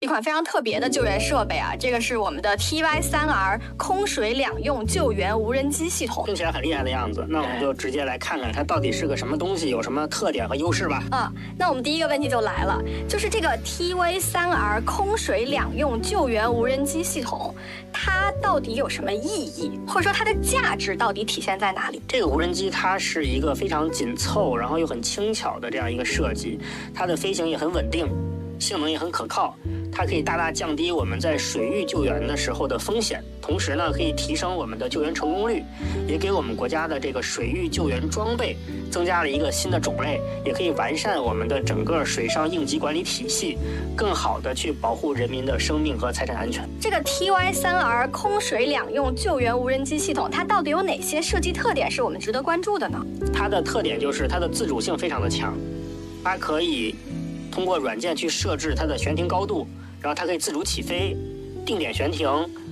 一款非常特别的救援设备啊，这个是我们的 TY3R 空水两用救援无人机系统，听起来很厉害的样子。那我们就直接来看看它到底是个什么东西，有什么特点和优势吧。那我们第一个问题就来了，就是这个 TY3R 空水两用救援无人机系统，它到底有什么意义，或者说它的价值到底体现在哪里？这个无人机它是一个非常紧凑，然后又很轻巧的这样一个设计，它的飞行也很稳定，性能也很可靠。它可以大大降低我们在水域救援的时候的风险，同时呢，可以提升我们的救援成功率，也给我们国家的这个水域救援装备增加了一个新的种类，也可以完善我们的整个水上应急管理体系，更好的去保护人民的生命和财产安全。这个 TY3R 空水两用救援无人机系统，它到底有哪些设计特点是我们值得关注的呢？它的特点就是它的自主性非常的强，它可以通过软件去设置它的悬停高度，然后它可以自主起飞、定点悬停，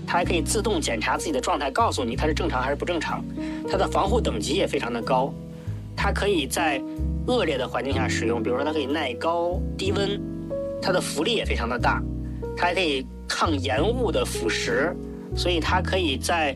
它还可以自动检查自己的状态，告诉你它是正常还是不正常。它的防护等级也非常的高，它可以在恶劣的环境下使用，比如说它可以耐高低温，它的浮力也非常的大，它还可以抗盐雾的腐蚀，所以它可以在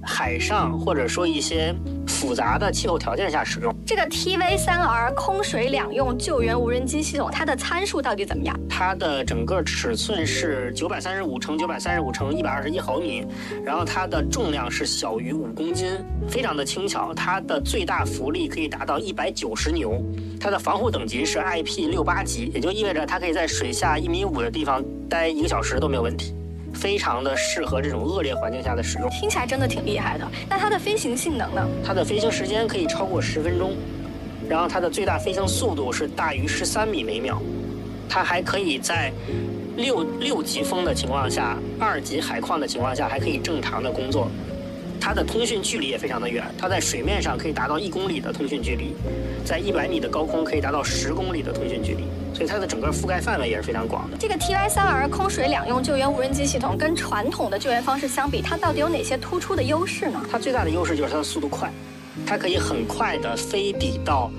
海上或者说一些复杂的气候条件下使用。这个 TY3R 空水两用救援无人机系统，它的参数到底怎么样？它的整个尺寸是935乘935乘121毫米，然后它的重量是小于5公斤，非常的轻巧。它的最大浮力可以达到190牛，它的防护等级是 IP68级，也就意味着它可以在水下1.5米的地方待1个小时都没有问题。非常的适合这种恶劣环境下的使用，听起来真的挺厉害的。那它的飞行性能呢？它的飞行时间可以超过10分钟，然后它的最大飞行速度是大于13米每秒。它还可以在六级风的情况下，2级海况的情况下还可以正常的工作。它的通讯距离也非常的远，它在水面上可以达到1公里的通讯距离，在100米的高空可以达到10公里的通讯距离，所以它的整个覆盖范围也是非常广的。这个 TY3R 空水两用救援无人机系统跟传统的救援方式相比，它到底有哪些突出的优势呢？它最大的优势就是它的速度快，它可以很快的飞抵到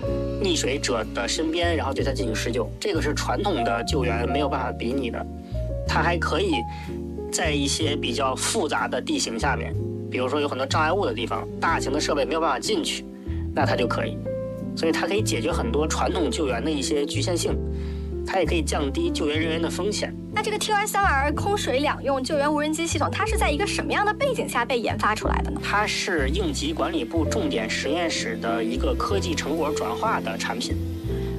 溺水者的身边，然后对他进行施救，这个是传统的救援没有办法比拟的。它还可以在一些比较复杂的地形下面，比如说有很多障碍物的地方，大型的设备没有办法进去，那它就可以。所以它可以解决很多传统救援的一些局限性，它也可以降低救援人员的风险。那这个 TY3R 空水两用救援无人机系统，它是在一个什么样的背景下被研发出来的呢？它是应急管理部重点实验室的一个科技成果转化的产品，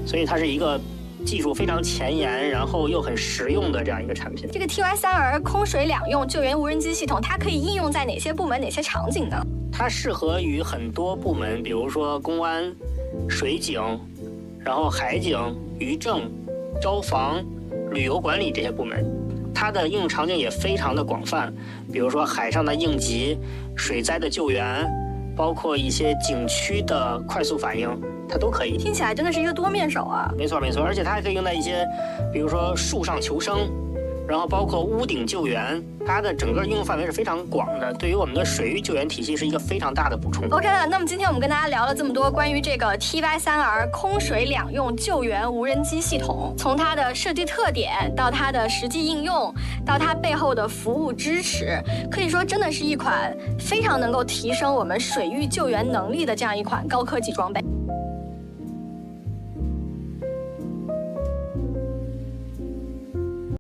所以它是一个技术非常前沿，然后又很实用的这样一个产品。这个 TY3R 空水两用救援无人机系统，它可以应用在哪些部门、哪些场景呢？它适合于很多部门，比如说公安、水警，然后海警、渔政、招防、旅游管理这些部门。它的应用场景也非常的广泛，比如说海上的应急、水灾的救援，包括一些景区的快速反应，它都可以。听起来真的是一个多面手啊！没错没错，而且它还可以用在一些，比如说树上求生，然后包括屋顶救援，它的整个应用范围是非常广的，对于我们的水域救援体系是一个非常大的补充。OK 了，那么今天我们跟大家聊了这么多关于这个 TY3R 空水两用救援无人机系统，从它的设计特点到它的实际应用，到它背后的服务支持，可以说真的是一款非常能够提升我们水域救援能力的这样一款高科技装备。